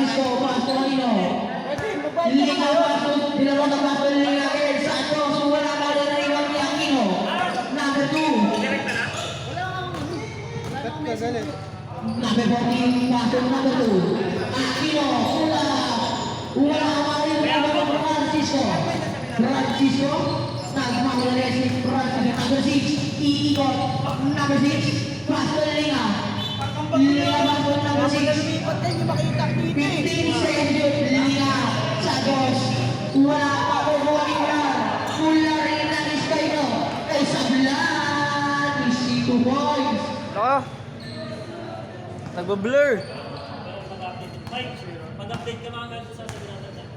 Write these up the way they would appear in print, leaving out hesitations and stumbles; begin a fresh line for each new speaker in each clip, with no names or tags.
Francisco Pastorino. Liga Pastor, dalawa na Pastor Liga Air. Santos, wala pa rin na ibang Aquino. Number 2. Number 14, Pastor number 2. Aquino, wala pa rin na ibang Francisco. Francisco, nagmamula si Francisco. Number 6, iikot. Number 6, Pastor Liga. Liga Pastor number 6. 15 seconds yun. Liga, Santos. Wala pa po buwan. Mula rin ang iskayo. Ay sablan. Easy 2 points.
Naka. Nagbablur.
Pag-update ka mga ganito sa sabi natin.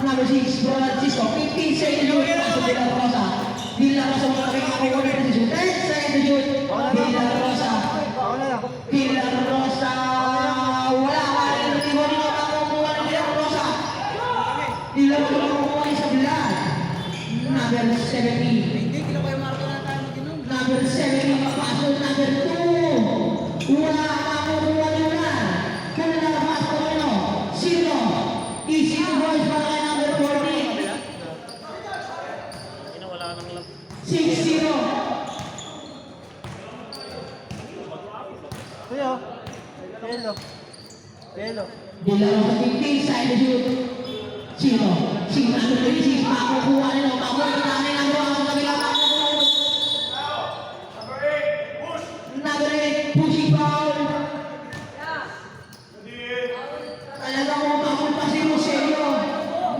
Number 6, Francisco. 15 seconds yun. Pasok De La Rosa. De La Rosa mula rin ang kukunin ng 10 seconds yun. De La Rosa. De La Rosa. Wala ka rin. Hindi mo rin makakuha ng De La Rosa. De La Rosa makakuha rin sa Blan. Number 17. Number 17, pasok number 2. Wala makukuha nyo na. Kaya nalabas ko ano? Sino? Easy to boys para kay number 14.
Wala nang lang.
6-0.
Kuya. Hello. Hello.
Dilaro sa 15, side to shoot. Sino? Sino number 26, makukuha nyo. Makukuha namin ang buwan sa kabilang makukuha. Number 8, pushing foul. Talagang umabot pa si Rogelio.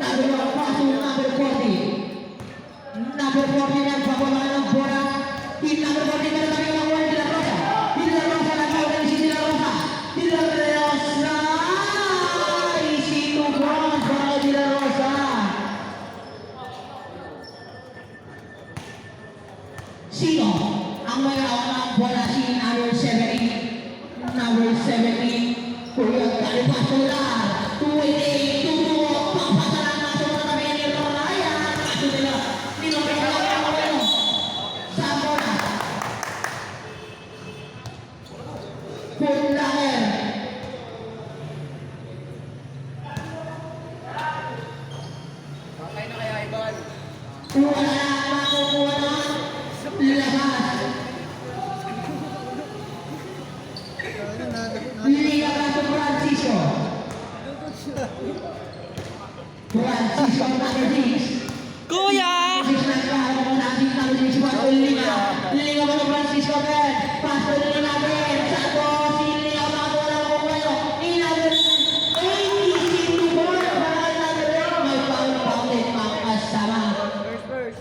Number 1, pasok number 40. Number 40 nagpapala ng bola. Team number 40 na namin ang buwan De La Rosa. De La Rosa nagpapala si De La Rosa. De La Rosa. Easy to cross para De La Rosa. Sino ang may hawak ng bola? Si number 17. Number 17. Kuya Calipasolar. 28. Tutuwa. Pampasalan na sa mga tabi ni Ryan. Kaso nila. Nilopin na lang ang ano. Sa bola. Full langer. Wala na makukuha na. Labas. Liga Caso Francisco. Francisco number 6.
Kuya!
Liga Caso Francisco Ben. Pastor Liga Ben. Santos. Liga Caso wala ko kayo. Number 82 points. Para number 8. May foul din mga kasama.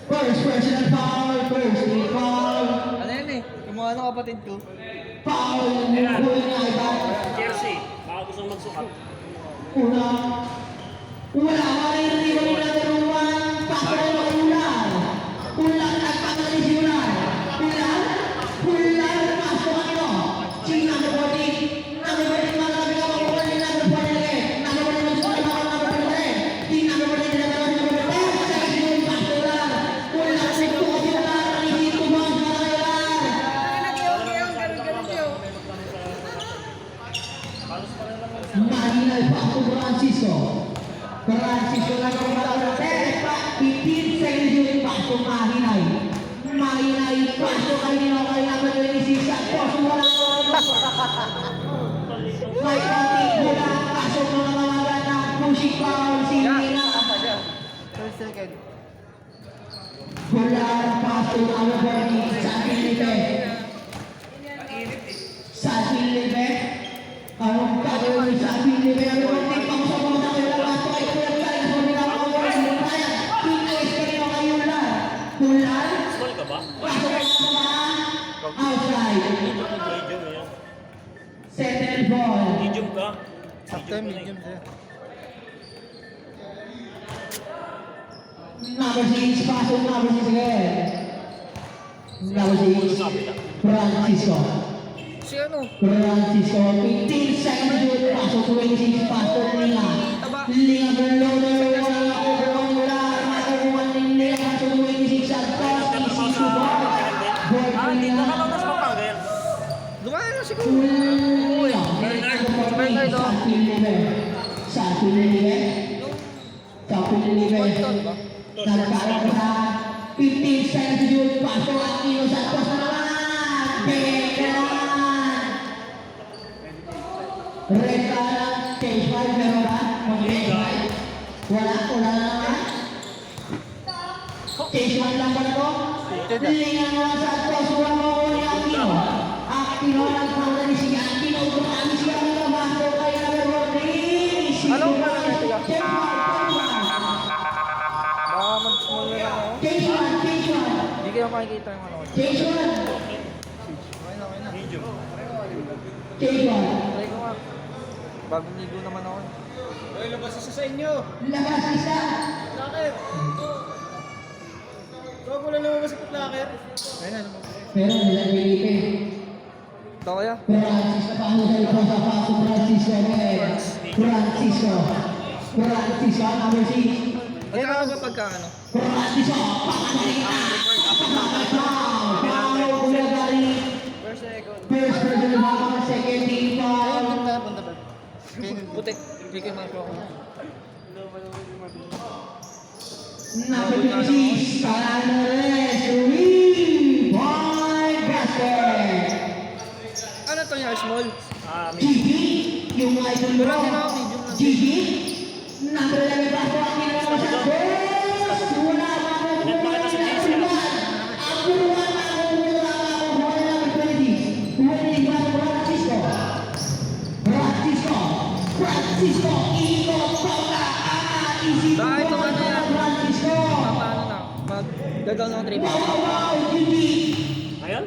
First personal foul. First team foul.
Ano yan eh? Yung mga kapatid ko.
Foul. Una.
Jersey, baka gusto magsukat.
Una. Wala ka rin rin yung number 1. Pasok na ulan. Ulan nagpapali si Ulan. Ulan. Pasok ang ino. Si number 14. Number 14 mga kami ka makuha ni number 14 ulit. Number 14 magsukat ako ng number 14 ulit. Si number 14 dinagalaw si number 10. Sa isin pasok ulan. Ulan nagtuwa si Ulan. Nalihito mo ang mga ulan. Mahinay pasok Francisco. Francisco na yung matawag na 15 seconds yung pasok Mahinay. Mahinay pasok kay Nino kay number 26 at poso wala ko. May konti wala pasok ng mga na pushing foul si Nina.
First second.
Wala pasok ang Bernie sa Filipe. Sa Filipe. Anong gagawin sa Filipe? Ang konti pasok mo na wala pasok ay kuya kaya sa mga mga mga pinais ka rin kayo ulan. Ulan?
Small ka ba?
Pasok ka sa outside.
Medium yan.
Settle ball.
Medium ka?
After medium siya.
Number 6, pasok number 6 again. Number 6, Francisco.
Si ano?
Francisco, 15 seconds shoot, pasok 26, pasok Linga. Linga below, wala nakukuha mula, nakukuha ni Linga, pasok 26, at toss, easy to ball. Ball
Ah, hindi
Linga.
nakalaw na sa Pampanga yan.
Kumain na siguro.
Nagkaroon na 15 seconds to shoot. Pasok ang Aquino Santos na naman. Bekaran. Red card. Case 5 meron ba? Wala na naman. Case 1 lang ba na to? Lingan mo ang Santos. Wala mo ko ni Aquino. Aquino lang pala ni si Aquino. Marami siya ang nabasto kay number 3.
Ano ba na natiga? Baka mag-small na lang ako.
Case 1.
Hindi kayo makikita yung ano ko.
Case 1.
Okay na.
Medium.
Case 1.
Try ko nga. Bagong ligo naman ako. Ay, labas isa sa inyo.
Labas isa.
Lakir. Huwag mo lang lumabas sa putlaker. Ayun na.
Pero nilang Felipe.
Ito kaya?
Francis na paano sa ito sa paso Francisco. Francisco, number 6.
Magkano ba pagka ano?
Francisco, pakanalita. Paano Bulagari.
First second.
First person foul, second team foul.
Punta ba? Putik. Hindi kayo mga ako.
Number 26, Canales, 3-point basket.
Ano to niya? Small?
Medium.
Gigi, yung idol mo.
Wala din ako, medium lang.
Gigi, number 11 basket ang ginawa sa Wala
Pinagpakita si Jason.
Francisco, ikot bola, isip
Bakit
bola
naman yan?
Francisco.
Paano na? Mag-gagaw ng 3
Wow, wow, Gigi.
Ayun?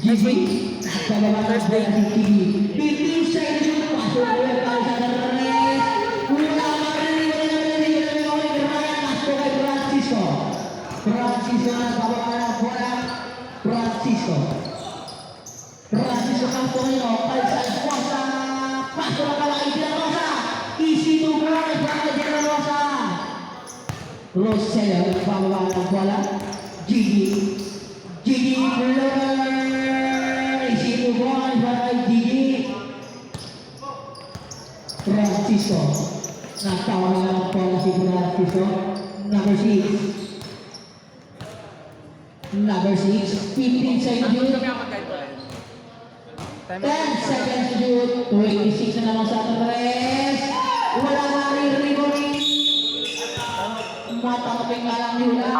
Next week.
First day. 15 seconds. Pasok na ulit para sa Narres. Wala makarinig. Pasok kay Francisco. Francisco na bababa na bola. Francisco. Francisco Campo ngayon. Palsas Rosa. Pasok na kalaki De La Rosa. Easy to go. Para De La Rosa. Rosella. Bababa na bola. Gigi. Gigi Blur. Easy to go. Para Gigi. Francisco. Natawa na lang bola si Francisco. Number 6. Number 6. 15 seconds to shoot. 10 seconds to shoot. 26 na naman sa Torres. Wala na rin rebounding. Matangapin nga lang yun lang.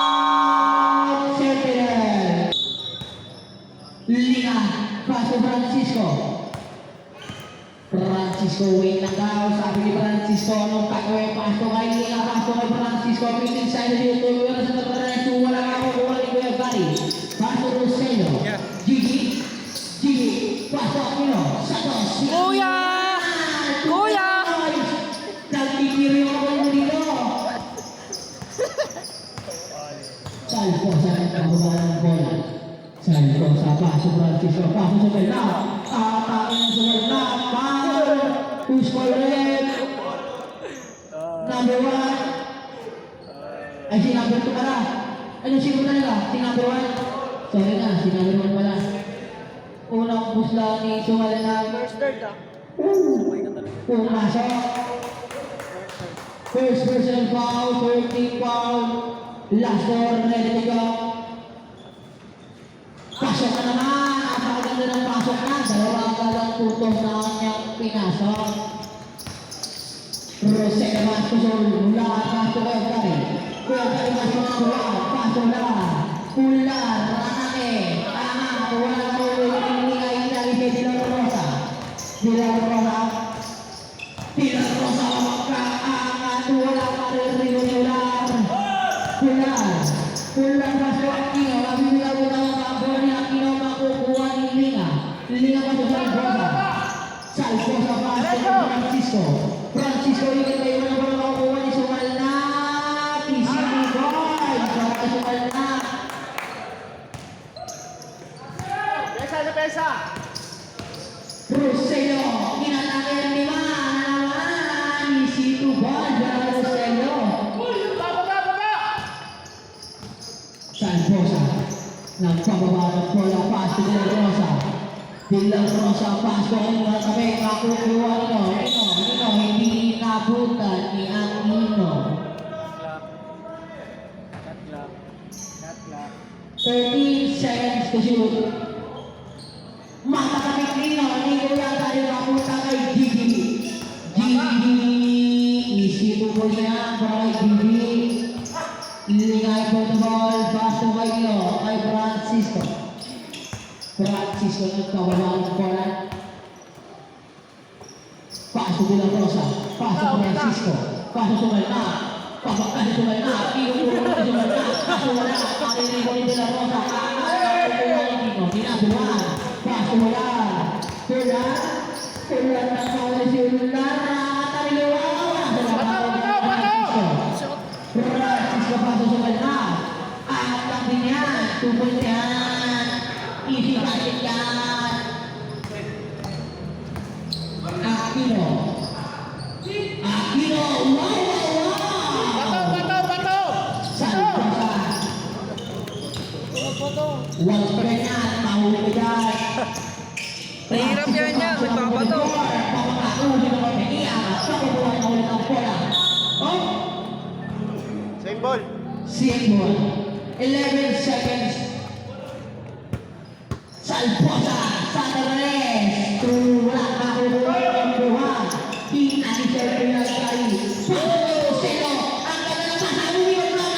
Timeout, Sentinel. Linga. Paso Francisco. Francisco wait lang daw. Sabi ni Francisco, anong kakawin? Paso kay Linga. Paso kay Francisco. 15 seconds to shoot. Tuloy na sa Torres. Wala nga ako. Wala ni Kuya Gary. Paso Rosello. Gigi. Gigi. Paso Aquino. Santos.
Kuya! Kuya!
Nagkikiri ako mo dito. Salpo sa nagkabuhan ng bola. Salpo sa Paso Francisco. Paso sa Bella. Atakin sa Bella. Foul. Push for red. Number 1. Ay, si number 2 pala. Ano siguro na nila? Si number 1. Sorry na, si number 1 pala. Unang push lang ni Sumala na.
First third ah.
Pumasok. First personal foul, third team foul. Last door, ready to go. Pasok na naman. Napakaganda ng pasok na. Dalawang galang tutos na kanyang pinasok. Rosella Mascosol, mula pasok kay Gary. Kuya Gary masok na mula. Pasok na. Pular, Ranake. Tama, wala mo yung nilay kay De La Rosa. De La Rosa. De La Rosa, magkaangat. Wala pa rin regular. Pular. Pular pasok Aquino. Mabibilaw na ang kampo ni Aquino. Makukuha ni Linga. Linga pasok sa Rosa. Salpo sa pasok ni Francisco. Francisco yung kayo na ba makukuha ni Sumalna. PCB boy. Para Sumalna.
Pesa!
Rosello. Inatake ng 5 na naman. Easy to ball. Para Rosello. Salposa. Nagpababa ng bola, pass to De La Rosa. De La Rosa, pass ko ang mga tabi, makukuha Nino, hindi nabutan ni Aquino. 13 seconds to shoot. Matakamit Nino yata yung napunta kay Gigi. Isito po niya para kay Gigi. Lingay po the ball, pass to kay Nino, kay Francisco. Francisco nagkawala ng bola. Pass to De La Rosa, pass to Francisco, pass to Malna. Papakasi sa Malna, pinupuro na si Malna. Kaso wala, pakinig ko ni De La Rosa. Ginagawa, pass to Malna. Tulan na kawala si Malna. Nakakaliwa. Francisco pass to Malna. At tabi niya, 2 points yan. Easy basket yan. Aquino, wow! Huwag pa rin yan, mahuli ka dyan.
Mahirap yan niya, magpapato.
Papakahuli ka kami niya, pakukuha na ulit ang bola. Oh?
Same ball.
Symbol. 11 seconds. Salposa, Santorales. Wala na kukuha ang buha. Di natin siya pinagkay. Sino? Ang ganda ng pasabi ko na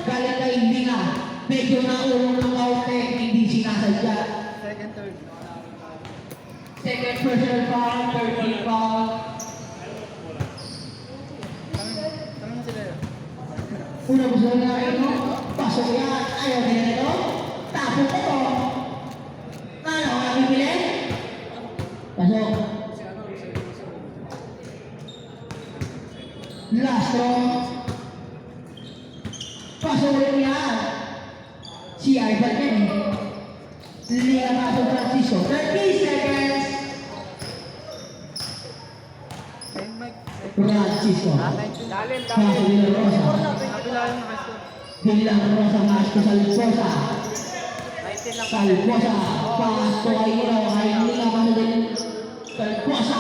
galing kay Linga. Medyo naulong ng kaunti, hindi sinasadya. Second personal foul, 13 foul. Una gusto na ito, pasok yan, ayaw nila ito, tapos ito. Ano, nakipili? Pasok. Last row. Pasok ulit yan. Si Ivan yan eh. Liga pasok Francisco. 30 seconds. Francisco. Pasok De La Rosa. De La Rosa, Masco Salposa. Salposa. Pasto ay Liga pasok din. Salposa.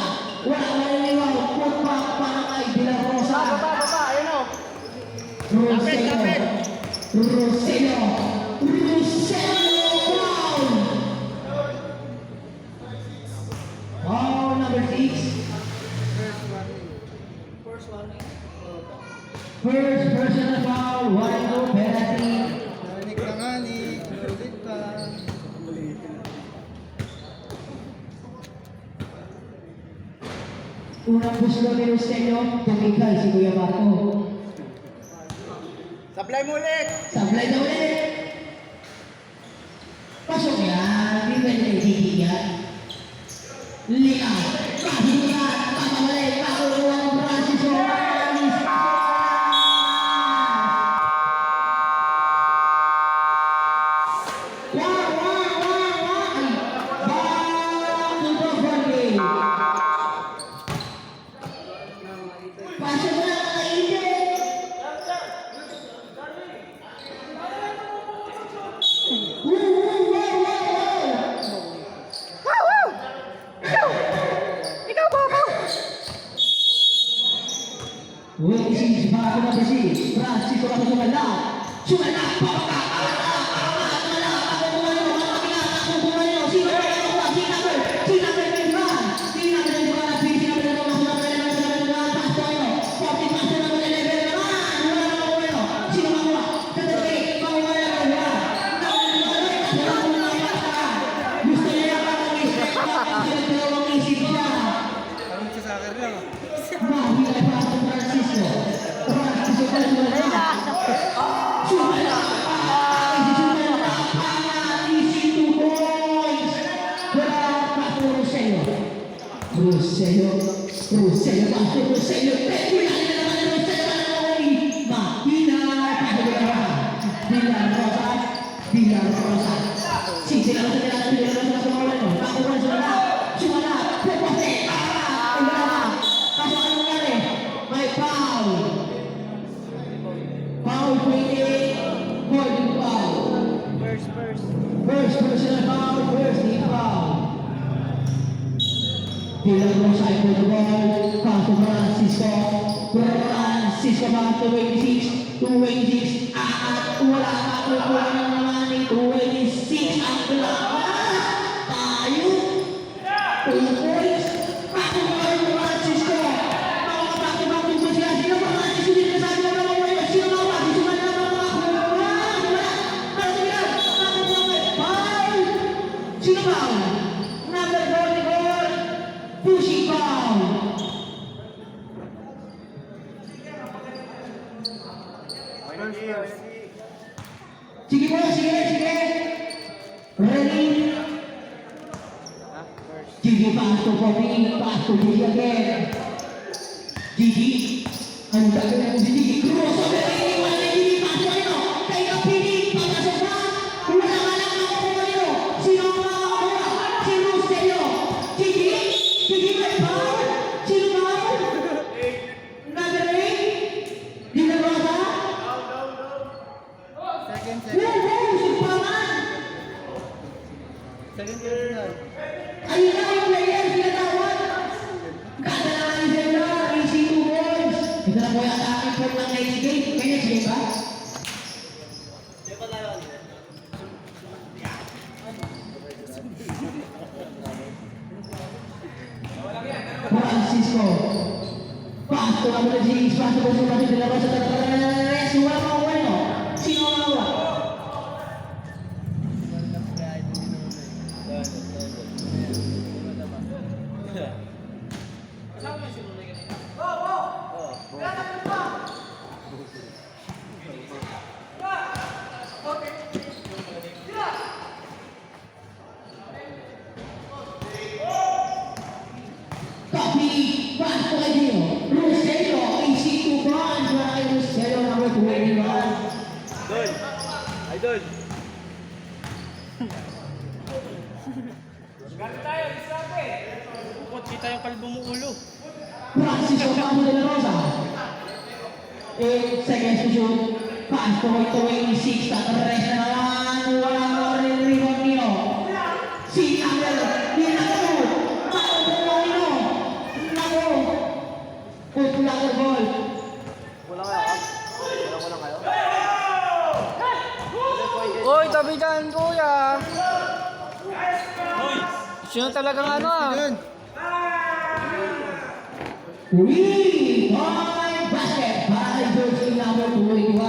Wala maliliwaw. Putpak para kay De La Rosa. Rosello. Foul. Foul number 6. First personal foul, one go penalty. Unang gusto ni Rosello, tumigay si Kuya Bato.
Supply mo ulit.
Sablay na ulit. Pasok yan, di pwede naibigan. Liga, pasok yan, papabalik, pakukuha ng Francisco. Pasok na kainit. Uy, isi bago na bisi. Francisco pa sumala. Sumala, papaka. Rosello, pasok Rosello, kuya na naman Rosello, makina, pasok De La Rosa, De La Rosa, sisi lang sa De La Rosa, pakuha sumala, pupote, pasok ang nangyari, may foul, foul 28, 44, First personal foul, first team foul. Bilang Rosa ay the ball, pass to Francisco. Francisco back to 26, 26, wala pa kukuha ng naman ni 26, ang lakas. Tayo. 2 points. Back to Francisco. Back to Francisco. Sino ba Francisco dito sa atin? Sino ba? Sino ba? Sino ba? Sino ba? Number 44, pushing foul. Sige po, sige. Ready? Gigi pass to Poppy, pass to Gigi again. Gigi, ang dami ng Gigi. Crossover, iniwan na Gigi, pass to ito. Kay Kapini, papasok na. Wala ka lang nakukuha nito. Sino ang makakuha? Si Roselio. Gigi may foul. Sino foul? Number 8. Di na Rosa? Wow, simpangan. Ayun na yung player, sinatawag. Kadalangan ni Zeno, easy 2 points. Ito na po yung aking point ng next game. Kaya next game ba? Francisco. Pass to number 6. Pass to number 6. Pass to number 6. Wala makuha nyo. Sino ang makuha? Copy, pass to Ideo. Roselio, easy 2 points. Wala kay Roselio, number 21.
Idol.
Bukod kita yung kalbo mo ulo.
Francisco Campos de la Rosa. 8 seconds to shoot. Pass to 26. Tatarres na naman. Wala mo rin rebound nino. Si Angel. Ninato. Pato po nino. Nako. Put lang ang ball.
Wala kayo? Uy, tabi dyan, kuya. Sino talagang ano ah?
3-point basket by jersey number 21.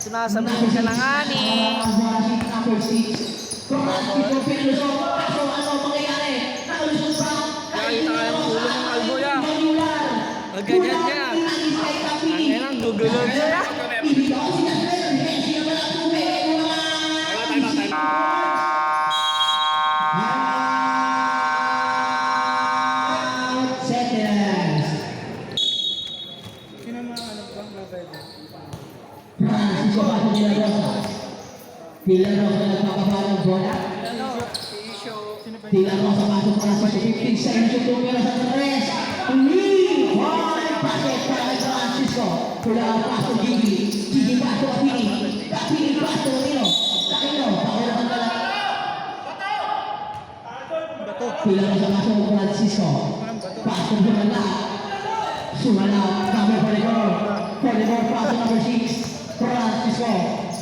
Sinasabi ko siya lang ani.
Number 6. Francisco Pinuso. Kaso ano mangyayari? Nakalusot pa.
Nakita ka yung ulo ng kalbo ya.
Ganyan
niya. Ang ang gugulog siya.
Francisco Pato de la Rosa. De la Rosa nagpapabala ng bola. De la Rosa pasok para sa 15 seconds yung tumira sa tres. One basket para kay Francisco. Pula ang paso Gigi. Gigi paso Kapini. Kapini paso Nino. Takino. Pakula ang dala. Pula ang sa paso ng Francisco. Paso Sumala. Kami Poligor. Poligor paso number 6. Francisco,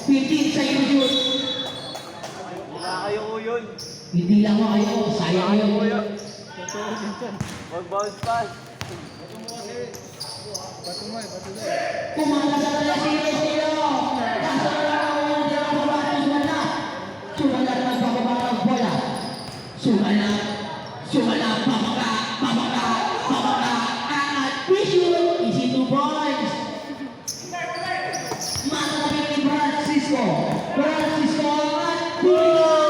15 seconds shoot.
Wala kayo yun.
Hindi lang mo kayo, sayang yun.
Mag-bounce pass.
Kumala sa tala si Rosilio. Kaso na lang ako yung dila sa bato, sumala. Sumala na nagpapabala ng bola. Sumala, pamaka. At issue, easy 2 points. Matapit ni Francisco at Puligan!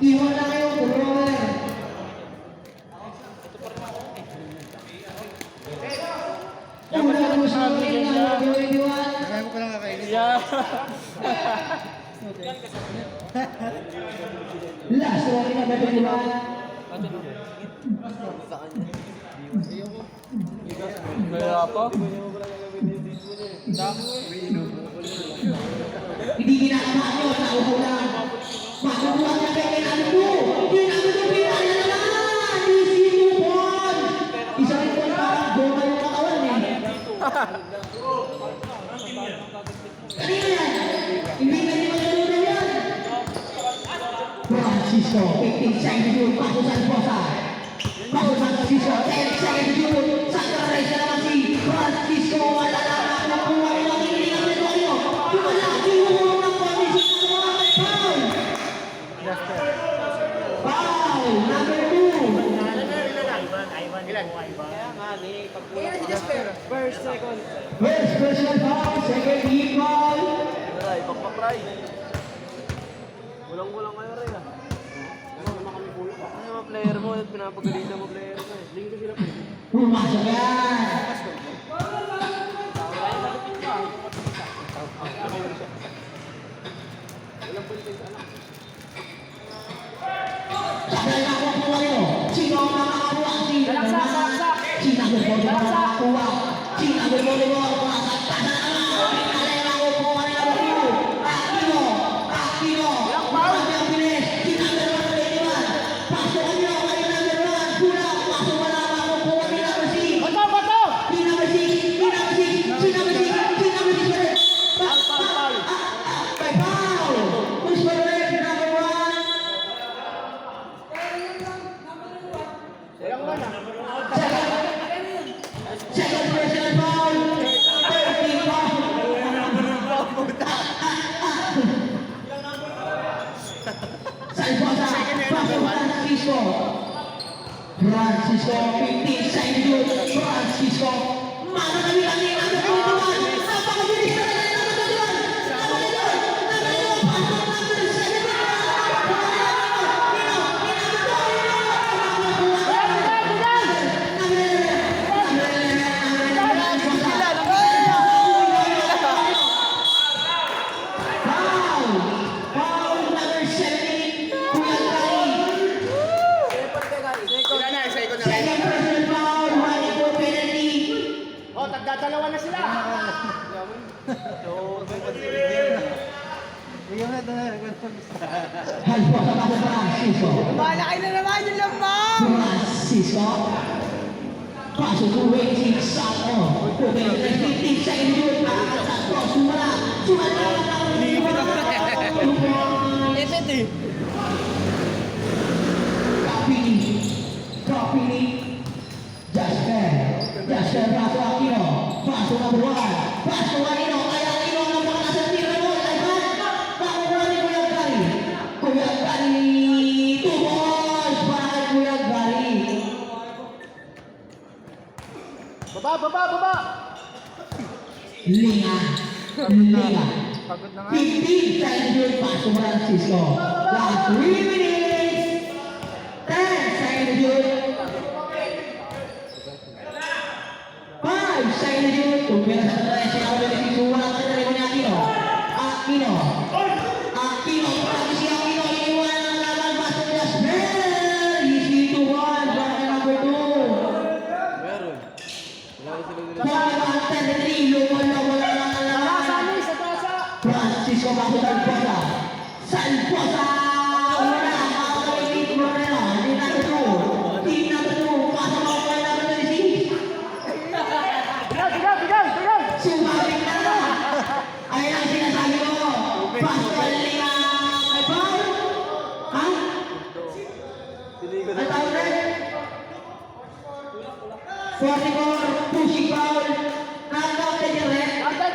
Iwan lang kayo, turnover. Una na mo sa akin, iwan.
Kaya mo palang kakainin.
Yeah.
Last one na ba iwan?
Kaya pa?
Hindi ginagawa nyo sa upo lang. Makukuha niya kayo kay Nando. Pinagod pinaya naman. Easy 2 point. Isa rin po parang goma yung katawan eh. Kanina yan. Hindi na niyo matulungan yan. Francisco, 15 seconds yun. Paso sa Alposa. Paso sa Francisco, 10 seconds yun. Sa karay siya naman si Francisco. Wala na nakuha nila. Hindi na nito. Wala. Sinuhulong ng kondisyon ng mga foul. Foul, number 2. First personal foul, second team foul.
Ray, bakbakray. Kulang-kulang kayo rin ah. Ano yung mga player mo? Pinapagalitan mo player mo eh. Hindi ko sila pwede.
Pumasok yan. Sabay na ako po kayo. Sino ang makakakuha? Sino ang makakakuha? Sino ang makakakuha? Sino ang makakakuha? Alay na ako po kanina ba po? Aquino! Aquino! Marami ang bilis! Sino ang makakakuha? Pasokan niyo kayo number 1. Kulang! Pasok wala na ako po kanina ba si? Sino ba si? Sino ba si? Sino ba si? Sino ba si? By foul! Who's for the red? Number 1? Second personal foul. Third team foul. Salposa. Pasok Francisco. Francisco, 15 seconds yun. Francisco. Mana kami kanina. Napakabilis na kanina.
Dalawa na sila. Bigyan mo na ito na.
Salposa pa sa Francisco.
Malaki na naman yung lamang.
Francisco. Pasok to waiting Sato. Okay, 15 seconds yun. Sato, sumala. Sumala.
Etet eh.
Kapili. Jasper. Jasper Paso Aquino. Paso number 1. Paso Aquino. Kaya Aquino ang napakasang tira mo. Ivan. Pakukuha ni Kuya Gary. Kuya Gary. 2 balls para kay Kuya Gary.
Baba.
Linga.
Pagod na nga.
15 seconds yun. Paso Francisco. Last 3 minutes. 10 seconds yun. 5 seconds yun. Tumira sa 13. Ako beneficio. Walang katari mo ni Aquino. Aquino. Practice si Aquino. Iniwan ang laban. Paso Jasper. Easy to 1. Para kay number 2.
Meron. Wala ko sila dito.
Baba, 10-3. Lumo-lumo lang ang laban. Francisco Paso Salposa. Salposa! Wala! Makakawin ni Moreno. Team number 2. Team number 2. Paso mo kay number 26. Sumabit na na. Ayun ang sinasabi ko. Paso Linga. May foul? Ha?
Pili ko
Ang
na.
tawag rin? 44. Pushing foul. Knockout na yun rin. Knockout.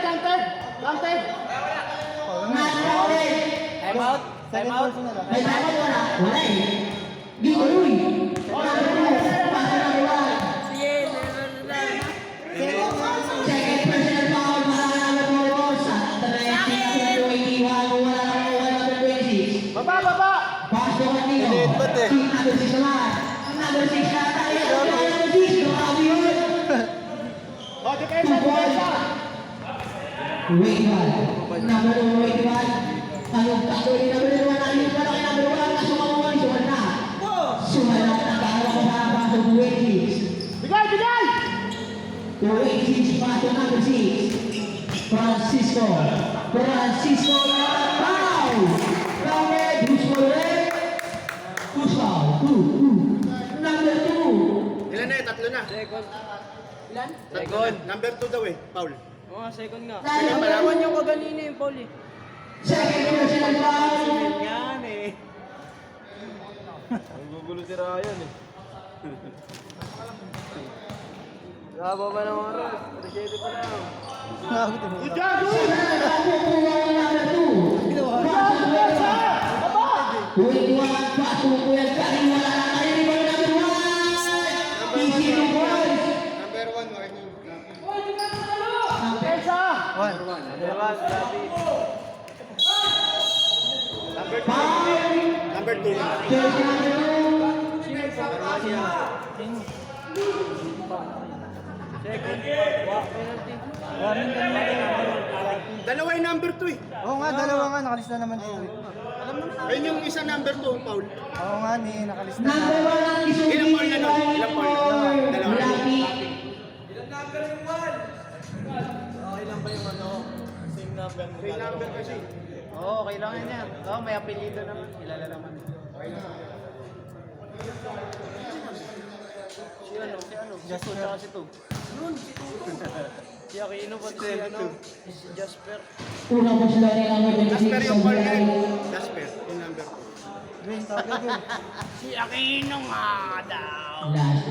Time out. Time out.
May dapat wala. Wala eh. Gituloy. Paso number 1. Second personal foul para kay number 4. Sa 13 number 21. Wala na number 26.
Baba.
Aquino. Si number 6 naman. Number 6 na tayo. Number 6. Grabe yun.
Oh, depensa, depensa.
21. Number 21. Anong kaso ni number 1? Ayun pa lang kay number 1. Kaso mamuha ni Suman na. Suman na. Nagkakaroon ko na pasok 26.
Bigay, bigay!
26 pasok number 6. Francisco. Francisco na foul. Lamig. Who's for it? Who's foul? 2. Number 2.
Ilan na eh? Tatlo na.
Second. Ilan?
Tatlo na. Number 2 daw eh, Paul.
Oo nga, second nga.
Second.
Malaman yung kaganina yung Paul eh.
Second personal foul.
Yan eh. Ang gugulo si Ryan eh. Gaba pa ng oras. 37 pa lang.
Good job, good! Number 1, warning. Depensa!
Dalawa, dati.
Number 2. Number 2.
Second. Penalty. Warning
Dalawa yung number 2 eh.
Oo nga, dalawa nga, nakalista naman dito.
Ayun yung isa number 2, Paul.
Oo nga, nakalista na.
Number 1 ang isang
Ilang ball na nun? Ilang ball na nun? Dalawa.
Lapid.
Same number kasi.
Oo, okay lang yan. Oo, may apelido naman. Kilala naman. Si ano?
Jasper.
Tsaka si Tug. Si Aquino pati si ano? Si Jasper.
Una po sila ni number 26
Jasper
sa
yung ball na
Bulay.
yun. Jasper, yung number 2.
Green, tawag ka, Green.
Si Aquino nga daw.
Last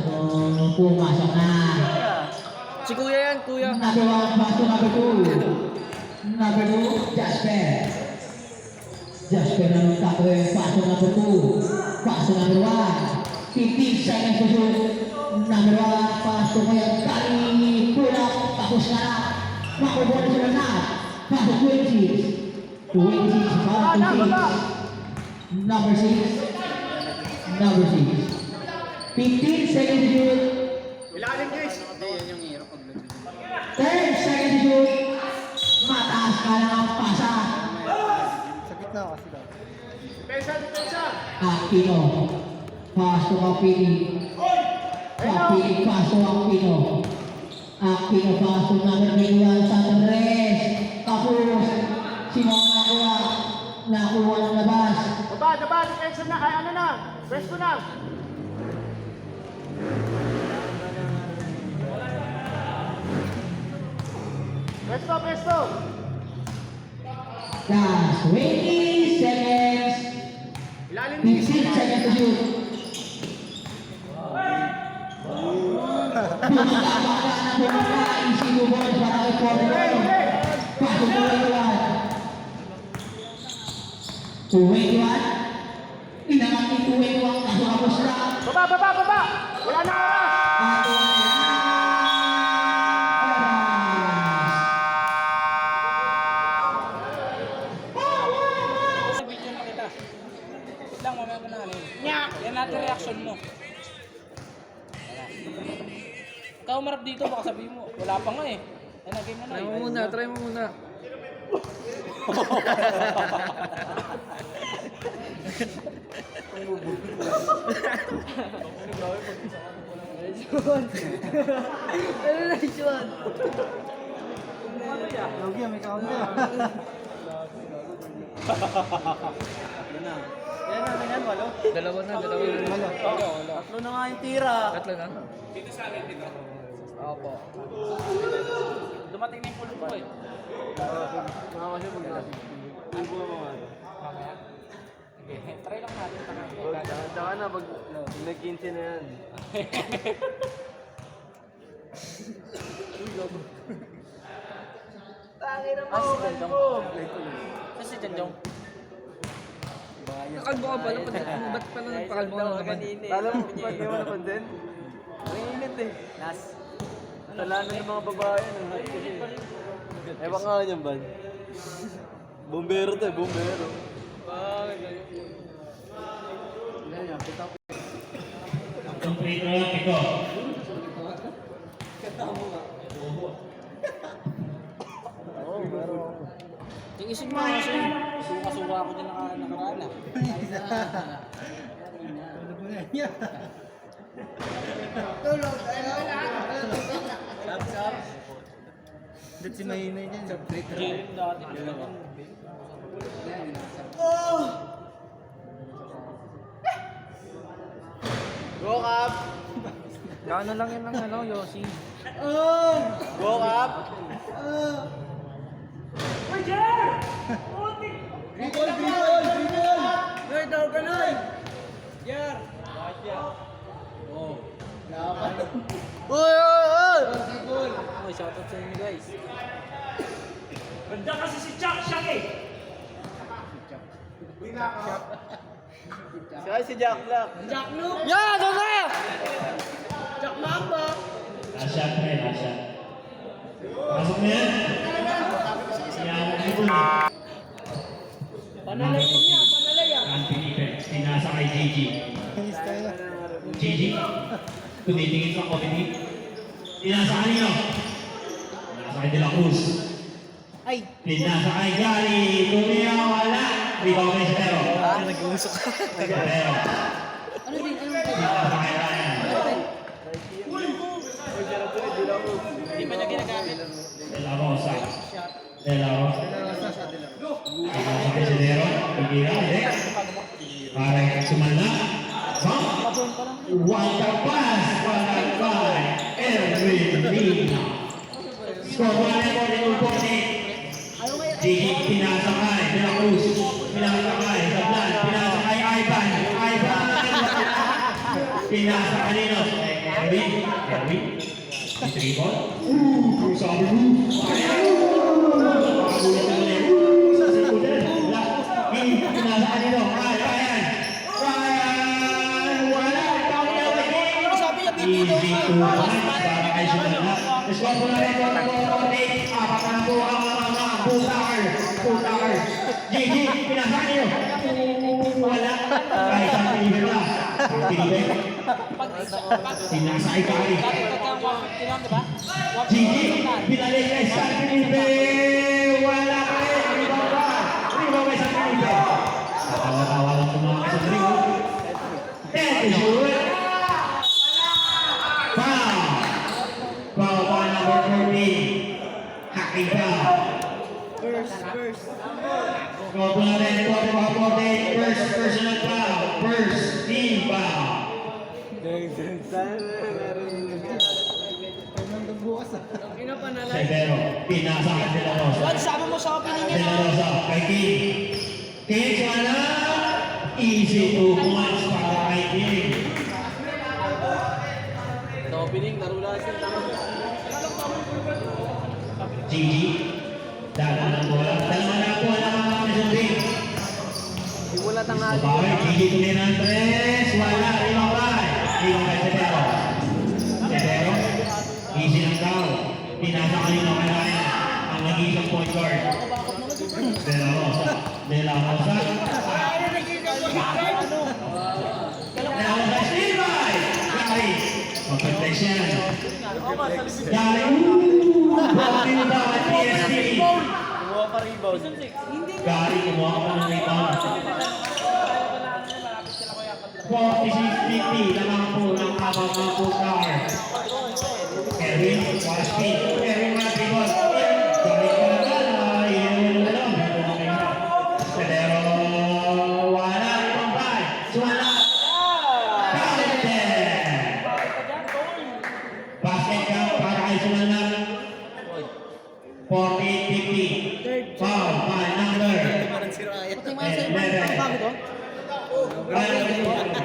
pumasok na.
Si Kuya yan, Kuya.
Number 1, pass to number 2. Number 2, Jasper. Jasper na ng tapo yung pass to number 2. Pass to number 1. 15 seconds to shoot. Number 1, pass to Kuya Kali. Pull up, tapos na na. Makubuha na sila na. Pass to 26. 26, pass to 6. Number 6. Number 6. 15 seconds to shoot.
Ilalim guys.
10 seconds to shoot. Mataas ka na ang pasa.
Sa gitna kasi daw.
Depensa, depensa.
Aquino. Pass to Capini. Capini, pass to Aquino. Aquino, pass to number 21, Santos. Tapos, sino ang nakuha? Nakuha ng labas.
Baba, depensa na. Ay, ano na? Pwesto na. Pwesto.
Last 20 seconds.
Ilalim guys.
15 seconds to shoot. Bumaba, easy to ball para kay Portland. Pass to 21. 21. Inangat ni 21. Kaso kapos na.
Baba. Wala na oras.
Video na kita. Wait lang, mamaya mo na ano. Yan natin reaction mo. Ikaw marap dito, baka sabihin mo, wala pa nga eh. Yan na, game na na.
Try mo muna. Ano na yun?
Logi, may counter.
Yan, walo. Dalawa na.
Wala.
Tatlo na nga yung tira. Tatlo na? Dito sa akin, dito. Opo.
Dumating na yung pulo ko eh.
Mga kasi magdala.
Mamaya. Sige, try lang natin.
Tsaka na, pag nag-15 na yan. Tangin na mo,
Kasi si Janjong.
Nakalbo ka pala, ba't pala nagpakalbo ka naman? Alam mo, ba't di mo napansin? Ang init eh. Tala na ng mga babae. Ewan nga niyan ba? Bombero to eh, bombero.
Itong free throw lang, ito.
Yung isip mo kasi, suka-suka ako dyan nakaraan ah.
Tulog mo na yan. Ba't si Mahinay dyan?
Jalen dati.
Go Cap!
Gano lang yun ng ano, Yossi.
Go Cap!
Oh, shoutout sa inyo guys.
Ganda kasi si Chuck, Chuck eh.
Siya si Jack Black.
Yan! Go na!
Last shot pre, last shot. Pasok na yan. Yan, ibon eh.
Panalay niya, panalay ah.
Anthony defense, tinasa kay JG.
Ayos tayo.
JG, tumitingin sa committee. Tinasa kanino? Tinasa kay De La Cruz.
Ay!
Tinasa kay Gary. Tumira, wala. Rebound kay Sotero.
Nag-uusok ka.
Sotero.
Ano din? Ano din?
Tinasa kay Ryan.
Hindi pa niya ginagamit.
De La Rosa. De La Rosa. Tinasa kay Sotero. Tumira, hindi. Parang sumala. Walter Paz. Walter Paz. Erwin Lina. Score 1-40. Gigi, pinasakay. De La Cruz. Pinasakay. Sablan. Pinasakay. Ivan. Ivan. Pinasa kanino? Erwin. Erwin. Triple. Sabi mo. Sa sikudan. Pinasa kanino? Ryan. Ryan. Wala.
Sabi niya, bibito.
Easy to find. Para kay Sumala. Score mo na rin. 1-40. Apat na po ang mga Putar. Putar. Gigi, pinasa kanino? Wala. Kahit ang pinibig na. Ang pinibig. Sinasa kay Gary.
Tinam, diba?
Gigi, pinalik kay San Felipe. Wala ka rin. Rebound ba? Rebound kay San Felipe. Natawa-tawa lang kung mga sa ring. And to shoot. Foul. Foul by number 14. Hacking foul. Goal po natin, 44-48. First personal foul. First team foul.
Fernando bukas ah.
Severo, pinasa ka De La Rosa.
Juan, sabi mo sa opening
De
niya
La
na.
Rosa, kay King. King, wala. Easy 2 points para kay King.
Sa opening, narula siya.
Gigi, dala ng bola. Dalawa na po ang mga Mesonbing.
Wala tanghali.
Sa bawal, Gigi tumira ng tres. Wala, limang bay. Limang kay Severo. Severo, easy lang daw. Pinasa kanino kay Ryan. Ang nag-iisang point guard. De La Rosa. De La Rosa. Now, let's see by Gary. Mag-protect yan. Gary. Broken ba ang TST?
Kumuha pa rebound.
Gary, kumuha ka ng rebound. 46-50. Lamang po ng habang mga Putar. Erwin, para speed. Erwin, mga rebound. Gary ka na ba? Iyon na lang. Pero wala limang bay. Wala. Basket ka para kay Sumala. 48-50. Foul by number 11.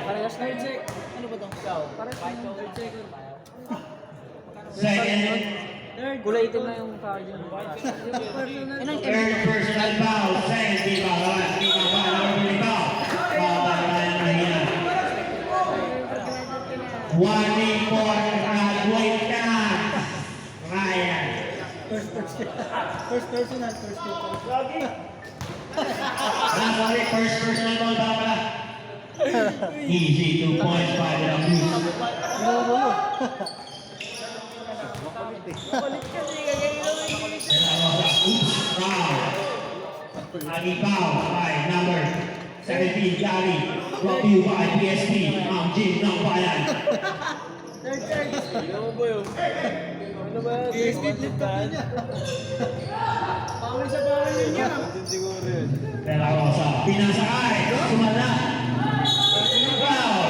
Parehas na yun, ano ba ito? Parehas na yun.
Second,
Kulay itim na yung foul yun.
third personal foul. Second, di ba? Di ba? Number 5. Foul by Ryan Mahina. 1-4 graduate ka na. Ryan.
First personal.
Sorry, first personal foul ba pala? Easy 2 points by De La Cruz. De La Rosa, oops, foul. Lagi foul by number 17, Gary. Brought to you by PSP, Ma'am Jim ng Bayan.
Ano mo ba yun? Ano ba yun?
Bawal sa bawal yun niya.
Yun siguro yun.
De La Rosa, pinasakay, sumala. Foul!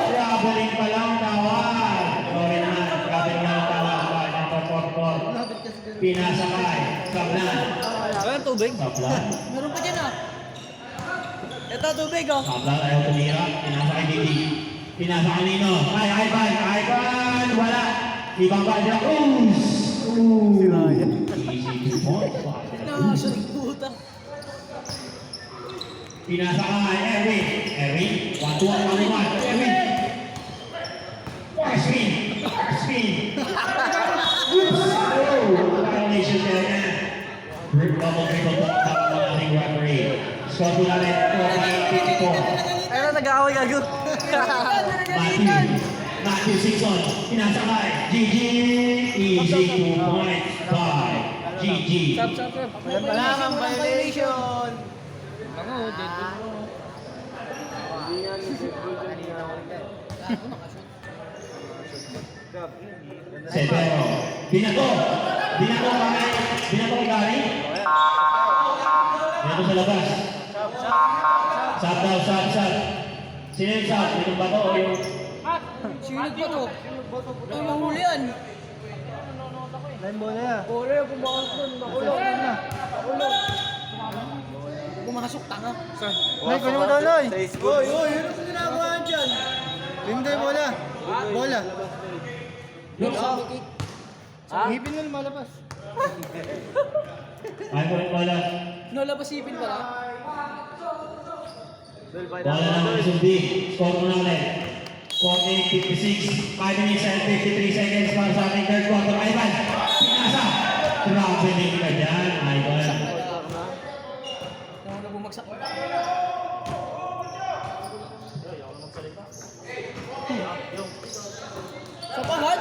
Traveling pa lang, tawag. Sorry naman, traveling lang tawag by number 44. Pinasakay, Sablan.
Ano tubig?
Sablan.
Meron pa dyan ah.
Ito tubig oh.
Sablan ayaw tumira, pinasakay Didi. Pinasakay Nino. Ay, Ivan, wala. Ibang ba De La Cruz. Ooh. Easy 2 points.
Nasa puta.
Pinasakay Erwin. Erwin, 1-2-1, 1-1. Erwin. Spin. Violation there and double triple top ng ating referee. Score po natin 4-54.
Ano nag-aaway gago?
Matthew Sixon, pinasakay. GG. Easy 2 points by GG.
Wala kang violation.
Ako, dead ball mo.
Hindi nga nag-football dyan nga.
Ako nakashoot.
Severo. Binato kay Gary. Binato sa labas. Sab daw. Sino yung sab? Yung bato o yung...
Sinag pa to. Ito mahuli yan.
Line bola yan.
Ore, pumakot nun. Nakulong. Pumasok, tanga.
Ay, kunin mo daw, Loy. Oy, yun ang ginagawa dyan. Hindi, bola. Bola.
Yung sa kick.
Ngipin mo lumalabas.
Ay ko rin wala.
Nalabas ipin pala.
Wala naman isundi. Score mo na ulit. 48-56. 5 minutes and 53 seconds para sa ating third quarter. Ivan, pinasa. Traveling ka dyan, Ivan.
Yung na bumagsak. Sa pahad.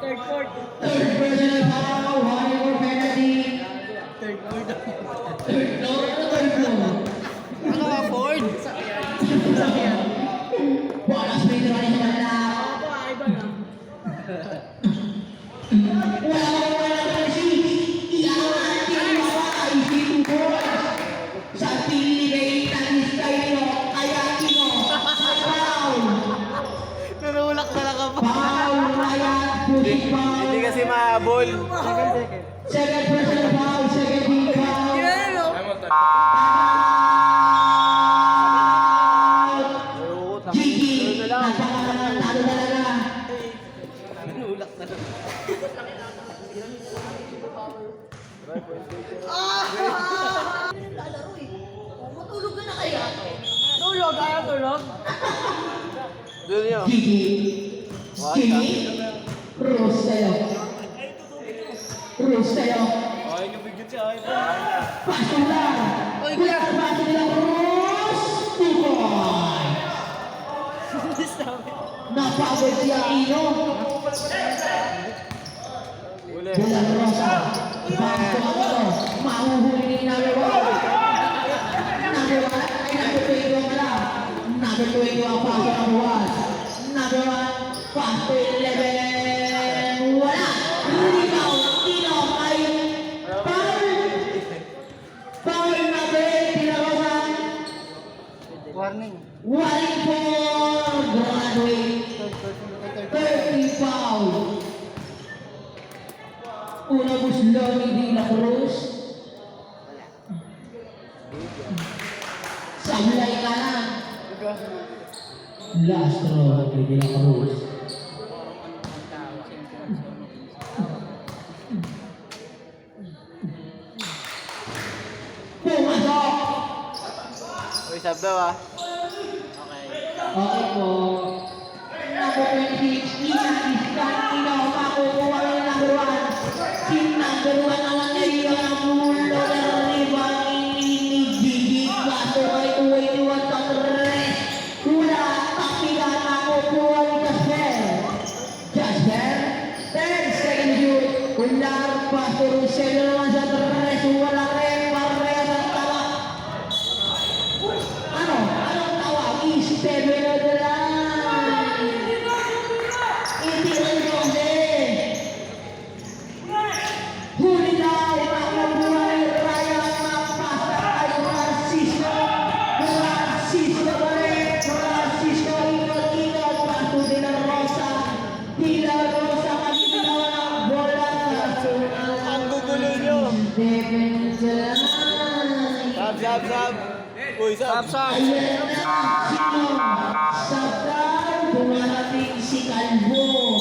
Third court.
Third personal foul, one-more penalty.
Ano ka, Ford?
Bonus free throw rin sa kanila. Wala si Iangat Tinawa, isipin ko. Sa pinibay tanis kayo, kaya kino. Foul.
Nanulak na lang ka pa.
Foul, kaya push foul.
Hindi kasi mahabol.
Second personal foul, second team foul. Gigi, napaka-lalo talaga.
Nanulak na lang.
Naglalaro eh. Matulog ka na kaya?
Tulog, ayaw tulog.
Doon yun.
Gigi, Gigi, Rose kayo.
Ay, nabigyan siya. Ay,
Paso lang.
Oy,
Kaya paso nila Rose, Tukoy. Napagod siya Ino.
uli.
De La Rosa. Paso ako. Mahuhuli ni Nabewa. Nabewa ay nagtutuyo ka lang. Nagtutuyo ang paso ng buwas. Nabewa, paso 11. Wala. Ikaw, Ino ay foul. Foul na De La Rosa.
Warning.
Warning for graduate. 30 foul. Una buslo ni De La Cruz. Sablay ka lang. Last throw ni De La Cruz. Pumasok.
Uy, sab daw ah.
Okay po. Number 26, Ina Iskantino, makukuha ng number 1. Si number 1 naman ay ang mulo ng ribang inigiginig. Baso ay 21 sa 3. Hula, tapigan, makukuha ni Jasper. Jasper, 10 second shoot. Hula, baso Ruselo naman sa 3. Wala rin, pareha sa tawa. Anong tawa? Seven of the line. Hindi rin kasi. Huli tayo, makabuhay, Ryan, mapasa kay Francisco. Francisco pa rin. Francisco, ingat-ingat. Paso de la Rosa. De la Rosa, magiginawa ng bola.
Ang gugulo nyo.
Seven of the line.
Sab. Uy, sab.
Ayan na, sino? Sabay, dumarating si Calvo.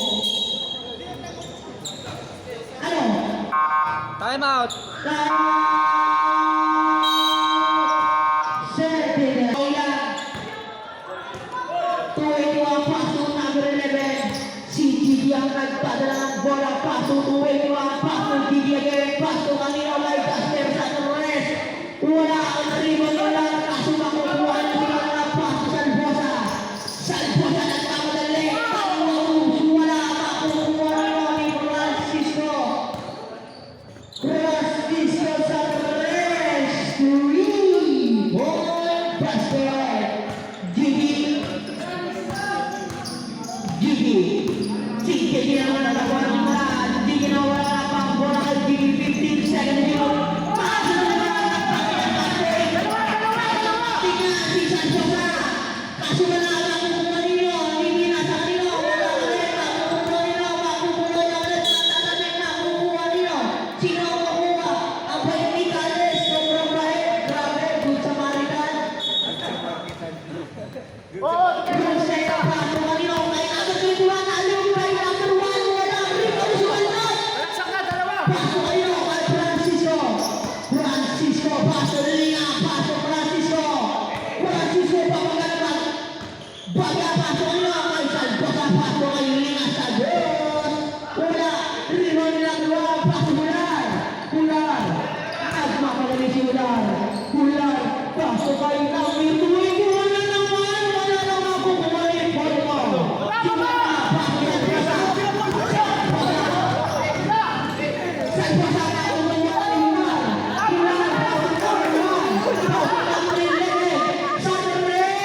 Ano?
Time out.
Ayan. 21 paso number 11. Si Gigi ang nagpadala ng bola. Paso 21 paso Gigi again. Paso kanino kay Casper sa Torres. Wala ang ribon wala. Kaso makukuha na sila ng paso Salvosa. Salvosa nagkamadali. Wala makukuha na ni Francisco. Francisco sa Torres. 3-point basket. Gigi. Gigi naman ang nagawa ng bola. Gigi na wala na pang bola kay Gigi. 15 seconds yun. Paso na naman ang pagkakasig. Tingnan si Sanchosa. Kaso na lang ang kukuha ninyo. Hindi na sa kanino. Wala ka rin. Makukuha ninyo. Makukuha na ulit. Matatamin na kukuha ninyo. Sino ang kukuha? Ang bait ni Calles. Sobrang bait. Grabe. Good Samaritan. Yung sa'yo. Paso kanino. May number 21. Along kay number 1. Wala rin ang sumalot. Paso kanino kay Francisco. Francisco. Paso Lina. Paso Francisco. Francisco papagalaman. Baga paso kanino kay Salvosa. Paso kay Lina Salvos. Wala. Rimon lang wala. Paso Bular. Bular. Nagmapadali si Bular. Bular. Paso kay Nami. Tuloy ko na naman. Wala na makukuha yung Porto. Paso na. Paso na. Salvosa na umuha ni Bular. Bular. Paso na. Paso na. Sa Torres.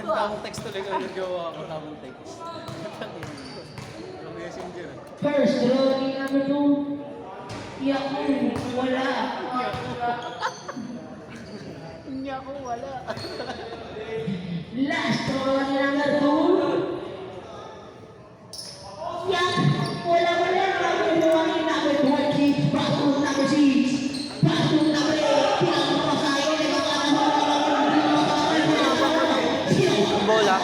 Tamang text tuloy ko nagawa ako. Tamang text.
First, rolling number 2. Yaku, wala. Last, rolling number 2. Yak, wala pa rin. Makukuha ni number 20. Baso number 6. Baso number 8. Pinag-rosa. Hindi ka
Bola.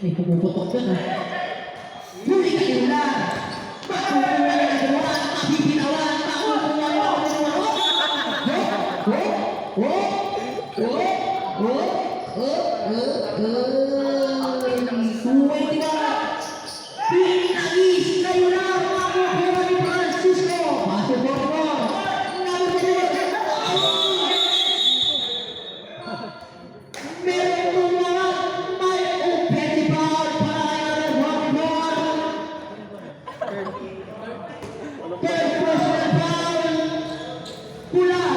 May pumuputok doon ha. Huli kayo lang. Makukuha na nagawa. Mabibinawan. Makukuha na nagawa. Pwede ba? Pinagis kayo lang. Makukuha ni Francisco. Pasok po mo. Meron po mga may offensive foul para kay Volleyball. Third personal foul. Pula.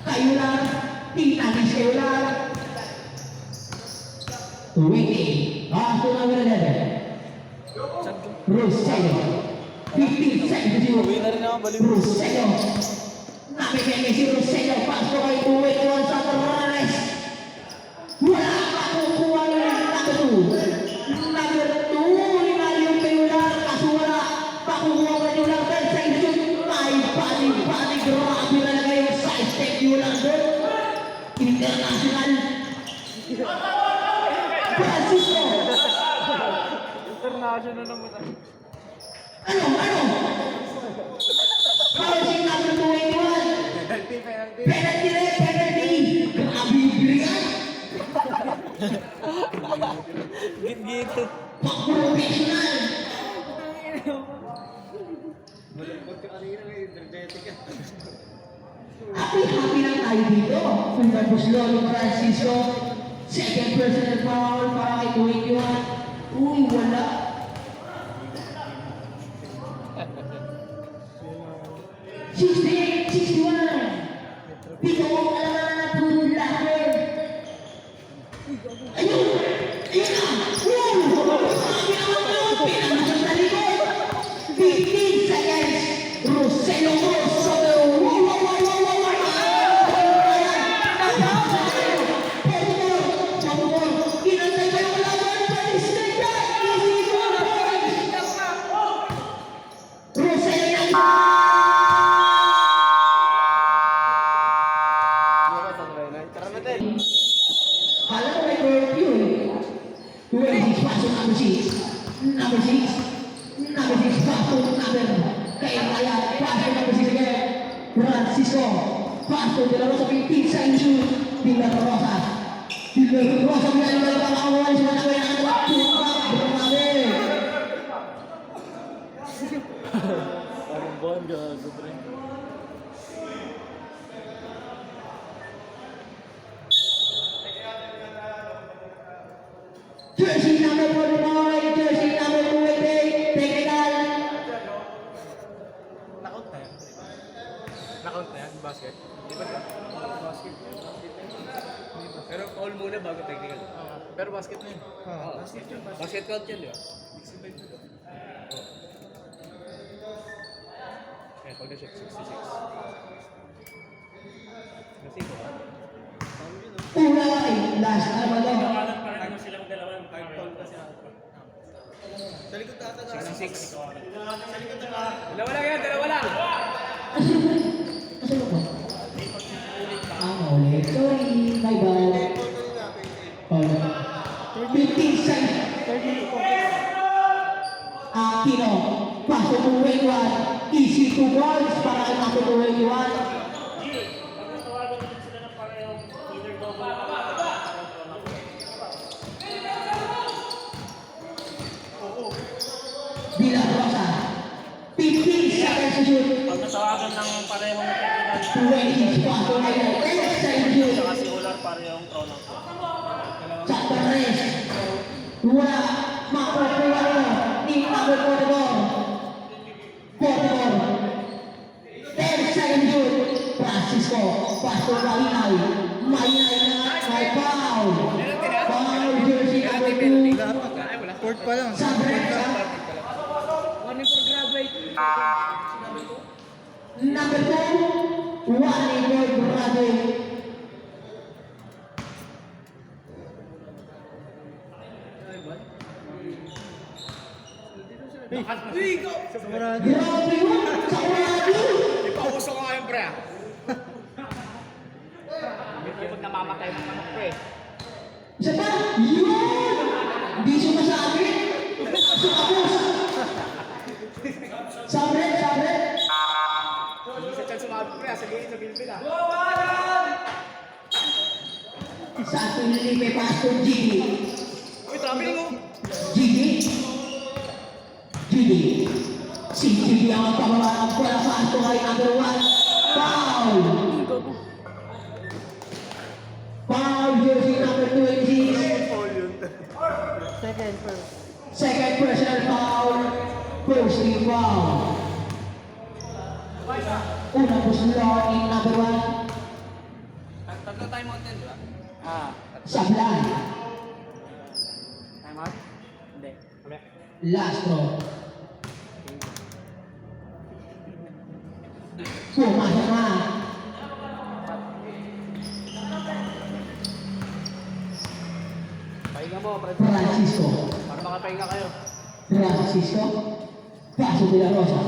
Kayo lang. Tinagis kayo lang. 20. Paso number 11. Rosello. 15 seconds to go.
Uwi na rin ako, baliw.
Rosello. Nakikingay si Rosello. Paso kay Uwe Juan Santorales. Wala makukuha ng number 2. Number 2, Mario Peular. Kaso wala. Makukuha pa nyo lang. 10 seconds to go. May panig. Grabe na lang yung side step nyo lang doon. International. Francisco.
International naman.
Ano? Housing number 21. Penalty. Grabe yung birigan.
Git-git.
Pag-professional. Happy lang tayo dito. Kung tapos Lolo Francisco, second personal foul para kay Kuwait Yuan. Uy, wala. Sixty-eight, 61. Pito ko alam na tulad lahat. Ayun na. Wow! Sabi naman yun. Pinanasal sa likod. 15 seconds. Rosello.
Tara natin.
Kala ko may curfew eh. 26 pasok number 6. Number 6. Number 6 pasok number. Kaya pasok number 6 again. Francisco. Pasok de la Rosa 15 sa inyo. De la Rosa. Bilang nakawal sa mga kaya ang grabe.
Parang buwan ka, sobre.
Jersey number 49, jersey number 28, technical.
Nakount na yan, basket. Di ba ba? Basket. Pero foul muna bago technical. Pero basket na yun. Basket yun. Basket count yun, di ba? Eh, pag na-shot, 66. Kasi ko.
Una ay last na ba daw?
Sa likod ata na. 66. Dalawa lang yan, dalawa lang.
Ano ba? Ulit. Sorry, my bad. 15 seconds. Aquino. Paso to Waywan. Easy to balls para kay Paso to Waywan. Villa Rosa. 15 seconds to shoot.
Pag natawagan ng parehong technical,
20 paso na yun. 10 seconds to shoot.
saka si Ular parehong pronoun.
Sa Perez. Wala. Makukuha nyo. Ni number 44. 10 seconds to shoot. Francisco. Paso Malinay. Malinay na may foul. Foul jersey number 2.
Court pa lang.
Sa Perez.
Warning for graduate.
Number 2, warning for graduate.
Samarado.
Grabe yun! Sa Urado!
Ipauso ko ngayon, pre.
Yung namamatay ng manok pre.
Isa pa! Yun! Di Sumapos! Sabre!
Hindi sa chance sumabot pre, sa gilid sa bilbil ah.
Sa Felipe Pastor Gigi.
Uy, traveling oh.
Gigi. Si Gigi ang pamamaan ng bola Pastor ay number 1. Foul! Foul jersey number 26. Second personal foul. First team foul. Unang puslon in number 1.
Tatlo tayo mo din, di ba?
Sablay.
Time out? Hindi.
Last throw. Pumasok na.
Pahinga mo,
Francisco.
para makapahinga kayo.
Francisco. Paso de la Rosa.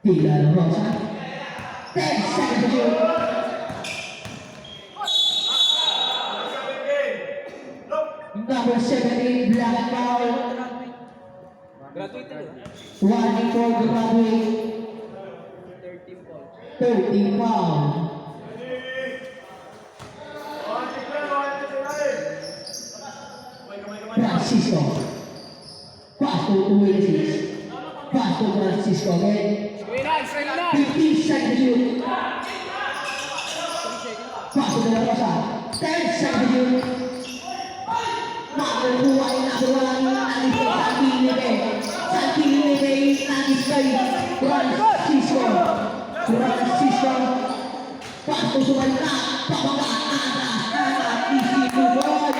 De la Rosa. 10 seconds to shoot. Number 17, black and foul.
Graduate na, di ba?
1 for graduate. 13 foul. Francisco. Pass to Willis. Pass to Francisco again. 15 seconds to shoot. Pass to De La Rosa. 10 seconds to shoot. Makukuha ay nakuha ng Sanquilibe nagis kay Francisco. Pass to Sumalina. Pababa. Easy to board.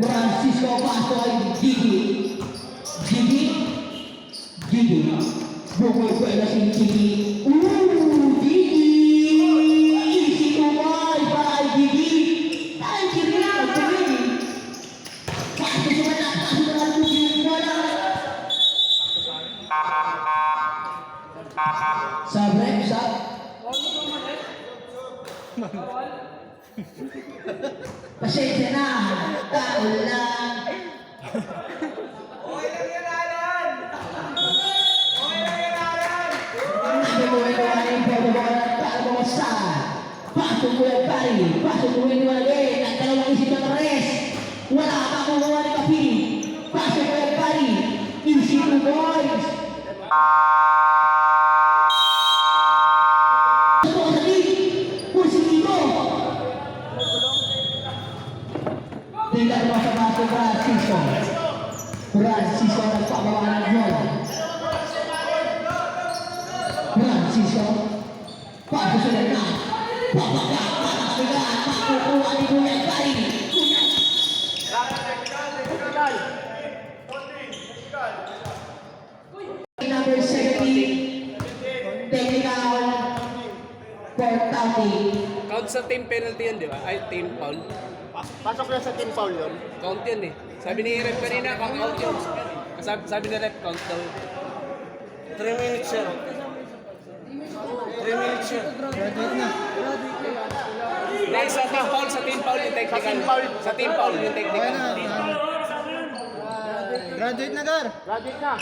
Francisco paso ay Gigi. Bukol ko na si Gigi. Gigi! Easy to board para ay Gigi. Ay, Gigi na pagpili. Paso Sumalina yung bola. Sabre. Pasensya na, tao lang. Nabuhay ko ang importable at tao mo sa pasok ko yung pari, pasok ko yung walagay, ang dalawang isip ng res. Wala ka kukuha ni Kapi. Pasok ko yung pari, easy to boys. Tidak masuk Francisco nagpapagawa ng bola. Francisco pasusunod na papaga, papaga, pakukuha ni Kuya Kari. Number 17 technical Portati.
Count sa team penalty yun, di ba? Ay, team foul.
Pasok na sa team foul yun.
Count yun eh. Sabi ni ref kanina, count yun. Sabi ni ref, count daw.
3 minutes siya. 3 minutes siya. Graduate na.
Dahil sa team foul yung technical. Sa team foul yung technical.
Graduate na, Gar.
Graduate na.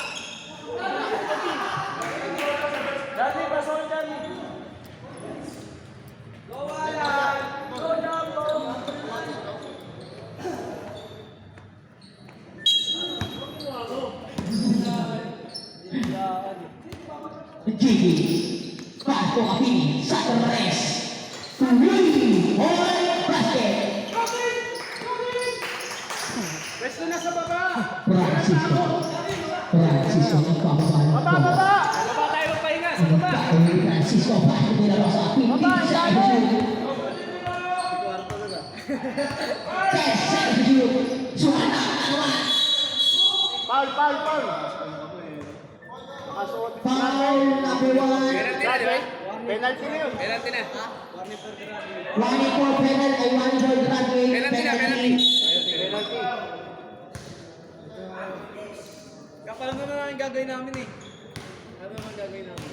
Gigi, Paco Api, sa tres. Tuloy, Hoy, basket.
Pwesto na sa baba!
Francisco nagpapagawa ng bola.
Baba tayo magpahinga sa baba.
Francisco, Paco de la Rosa, 15 seconds to shoot. 10 seconds to shoot. Sumana, naman.
Foul. Nakasuot.
Foul number 1.
Penalty na, di ba?
Penalty na yun.
Penalty na.
1 for penalty, ay 1 for graduate.
Penalty na, penalty.
Penalty.
Kapal na lang yung gagawin namin eh. Ano naman gagawin namin?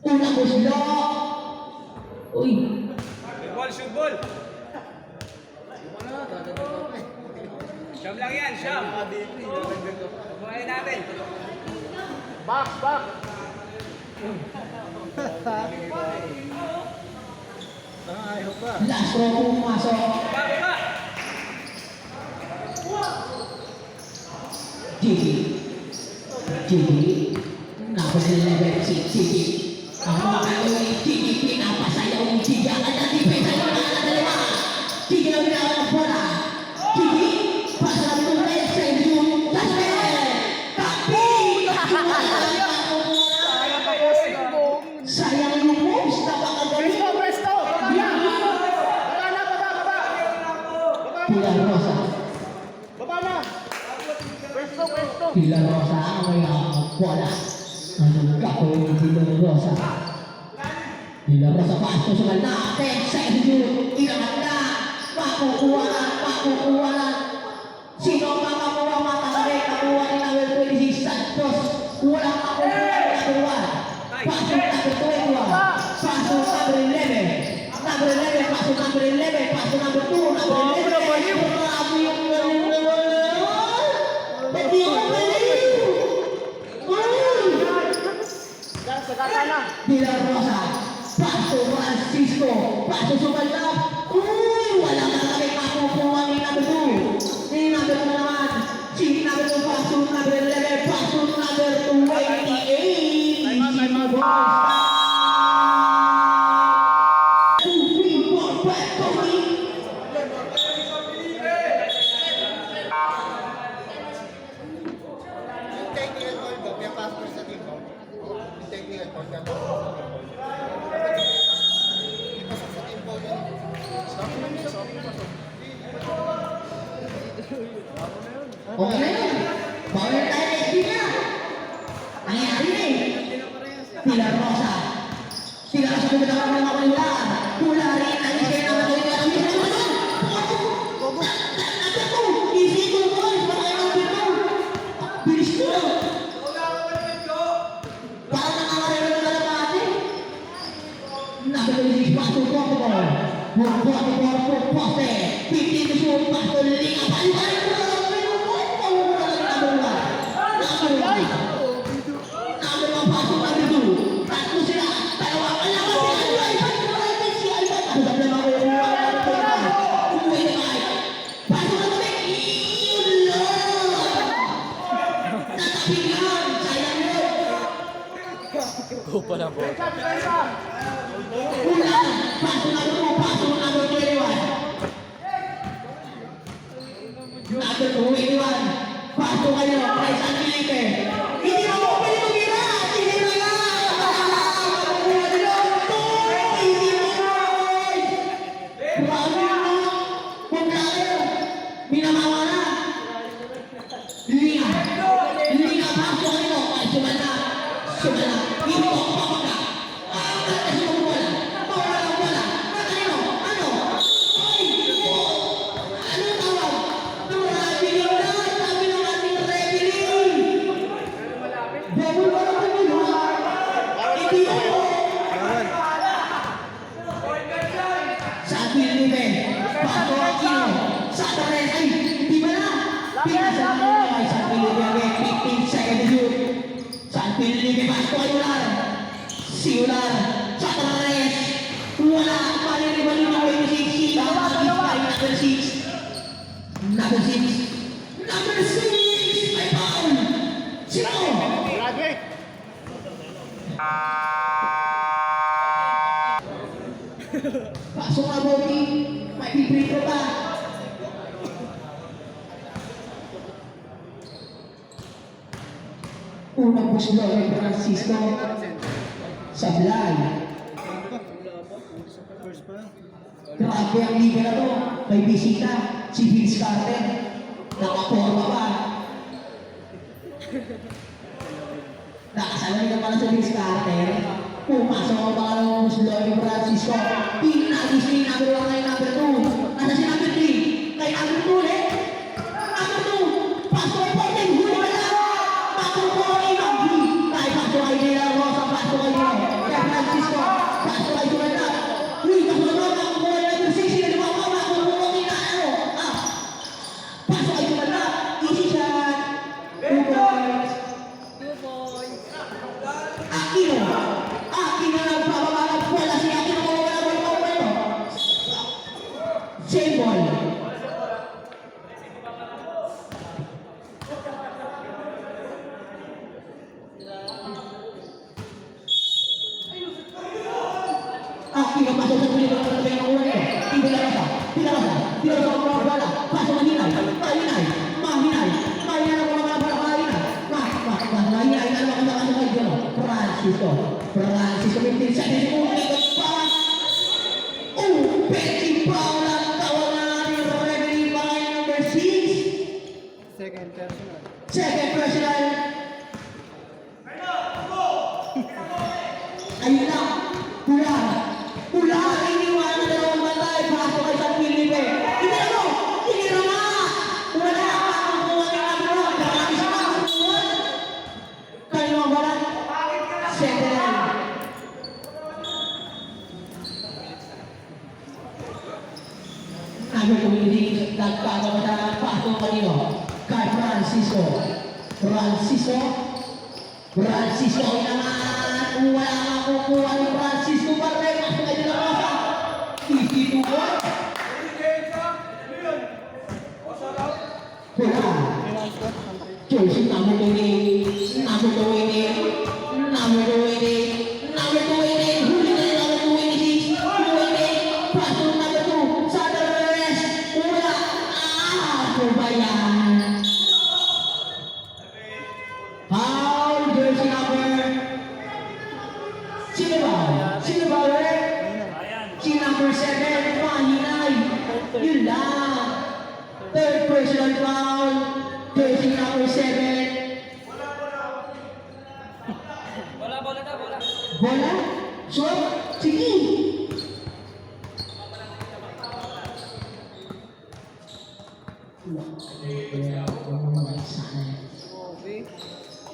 Unang buslo. Uy.
shoot ball. Siyam lang yan, siyam. Bumayin natin.
Back, back.
Last row pumasok.
Baba.
Gigi. Gigi. Napag-11 si Gigi. Ang mga kalawin, Gigi pinapasayaw ni Gigi. Ang nag-depensa yung mga dalawa. Gigi ang ginawa ng bola. Gigi, pasa ng tunay sa inyo. Tasman! Tapi! Sayang yung moves. Napakagaling.
Presto, presto. Baba na. Baba na, baba, baba. Baba na.
Pilar Rosa.
Baba na. Presto, presto.
Pilar Rosa may bola. Anong gagawin ni Pilar Rosa? Pilar Rosa pasto sa natin sa inyo. Ilangan na. Makukuha na. Makukuha na. Sino ang makakuha matangay? Nakuha ni Nahuel Felicis Santos. Walang makukuha. Paso number 21. Paso number 11. Number 11. Paso number 11. Paso number 2. Number 11. Grabe yung galing naman. Pati yung galing.
Sagata na.
Pilar Rosa, Paso Francisco, Paso Sumalap. Wala na kami makukuha ni number 2. Ni number 2 naman. Si number 2, Paso number 11, Paso number 28.
Time out.
2, 3, 4, 5, Tony.
Technical call ba? May passport sa team ko. Technical call ka. Ipasok sa team ko yun.
Okay na yun. Power tayo SD na. Nangyari na eh. Pilar Rosa. Pilar Rosa kung bitawag ng mga kanila. Pula rin. Alis kayo naman kayo. Alam niyo naman. Natin ko. Easy ko boys. Baka kayo ng pito. Bilis ko. Parang nangangarero ng kalapate. Nakagaling paso ko ako. Buwan ko poste. 15 to shoot. Paso lilinga. Paliparin ko.
Kupa na po. Paso kayo, kay San Felipe. Hindi mo mo pwede mag-ira. Hindi mo nga. Makakuha nila. Hindi mo boys. Grabe na. Kung kayo, minamawa na. Linga. Linga, paso kayo. Ay, sumala. Sumala. Hindi mo papaga. Ang kasi mo wala. Mawala ang wala. Ano? Ano? Ay, ano tawag? Grabe na. Sabi ng ating referee. Double wala ka nyo. Hindi ako. Sa Felipe. Pato Aquino. Sa Torres. Ay, hindi ba na? Pinasa mo. Ay, San Felipe again. 15 second shoot. San Felipe. Pasto ay ular. Si ular. Sa Torres. Wala. Malilibalin ng 26. Number 6. Number 6. Number 6. Ay, foul. Sino?
Graduate.
Pasok na, Bobby. May bibring ko pa. Unang buslo kay Francisco. Sablay. Grabe ang liga na to. May bisita. Si Vince Carter. Nakaporma pa. Nakasalay ka pala sa Vince Carter. Pumasok ang pangalawang buslo kay Francisco. Pinagis ni number 1 kay number 2. Nasa si number 3. Kay number 2 ulit. Number 2. Pasok ay Porting. Huli ka na. Makukuha kay Magdi. Kay pasok ay Nila Rosa. Pasok ay Nila. Kay Francisco. Pasok ay Juliana. Uy, kasunod na. Makukuha na
Aquino pasok sa kulit ng mga nakuha nito. Tila Rosa, ang mga bala. Pasok mahinay ang mga bala, mahinay na naman ang mga kay Francisco, 15 seconds mo, ikot pa. Petty foul ang tawag na natin ng referee by number 6.
Second personal.
Second personal. Ayun lang. Pula. Iniwan na dalawang batay. Pasok kay San Felipe. Tinira na. Wala ang kuha ng agro. Marami siya makakuha. Kanino ang balat? Second. Number 26. Nagpapamataran. Pasok kanino? Kay Francisco naman, wala makukuha ni Francisco Barre, pasok kay De La Rosa, 52 points. Wala. Jersey number 28, huli na yung number 26, pasok number 2, sa the rest, wala. Ano ba yan? Foul, jersey number. Sino ba ulit? Si number 7, mahinay. Yun lang. Third personal foul, jersey number 7. Bola? Shot? Sige.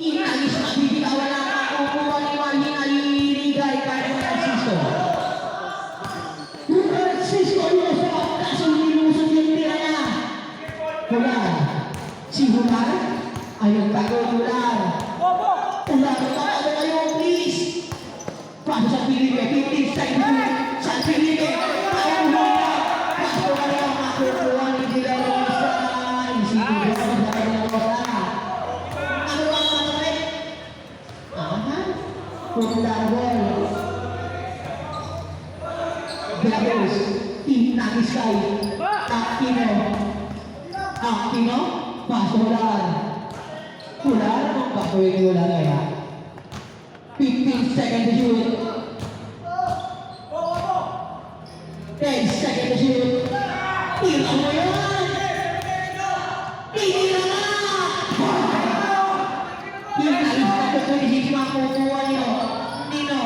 Inalis na bibitawan na nakukuha ni Mahinay Ligay kay Francisco. Francisco Yusuf, kaso nilusot yung tira niya. Hular. Si Hular ay nagtago Hular. Hular, tawago kayo, please. Paso sa Felipe, 15 seconds. Sa Felipe, ayaw Hular. Paso ka rin ang makukuha ni De La Rosa. Isipin ko sa De La Rosa. Ano ang matalik? Popular ball. Belarus, Inagis kay Aquino, paso Hular. Hular, ang gagawin ni Hular kaya? 15 seconds to shoot. 10 seconds to shoot. Tira mo yan! Tira na! Inalis na po 26 makukuha niyo. Nino,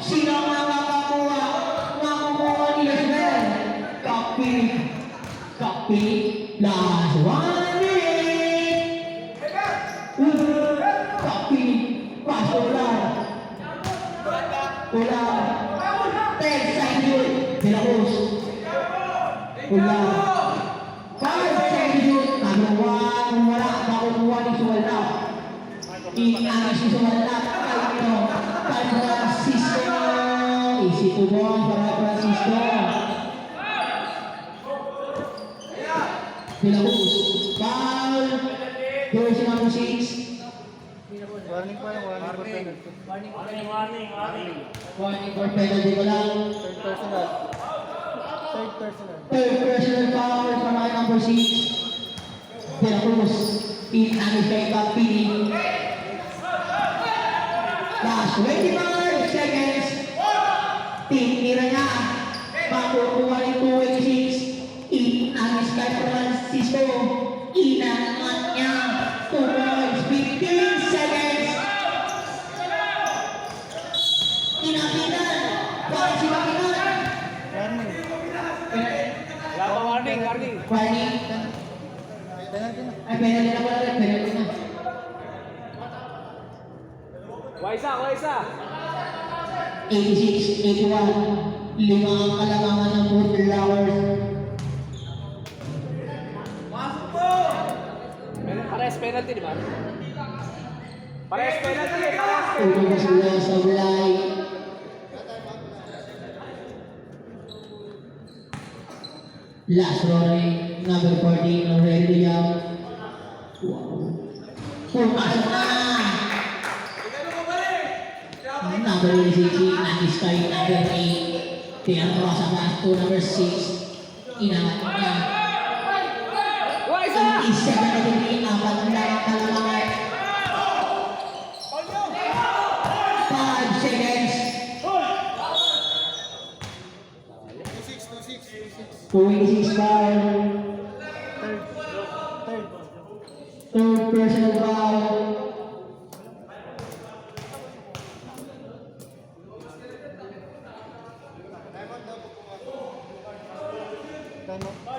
sino ang makakakuha? Makukuha ni Yasmer. Copy. Last 1 minute. Copy. Pass Hular. 10 seconds. Belarus. Hular. 5 seconds. Wala. Makukuha ni Suwala. Inalis ni Suwala. Kay Francisco. Easy to ball para Francisco. Belarus. Foul. Jersey number 6.
Warning pa yung warning for penalty.
Warning for penalty ko lang. Third personal foul para kay number 6. Belarus. Inalis kay Capini. Last 25 seconds. Tinira niya. Makukuha ni 286. Inalis kay Francisco. Inangat niya. 2 points. 15 seconds. Inakinan. Bakit si Makinan?
Warning.
Warning.
Warning.
Penalty na.
Ay, penalty na pala. Penalty na.
Waisa.
86, 81. 5 ang kalamangan ng Fort Flowers.
Pares penalty, di ba? Pares penalty.
Ulo na sila sa Ulay. Last roaring, number 14, Aurelio Young. Wow. Pumasok na! Number 16, Nagis kay number 8. De La Rosa pass to number 6. Inangat niya. 27 na degree, apat na kalamangan. 5 seconds. 26 foul. Third personal foul.
Time out.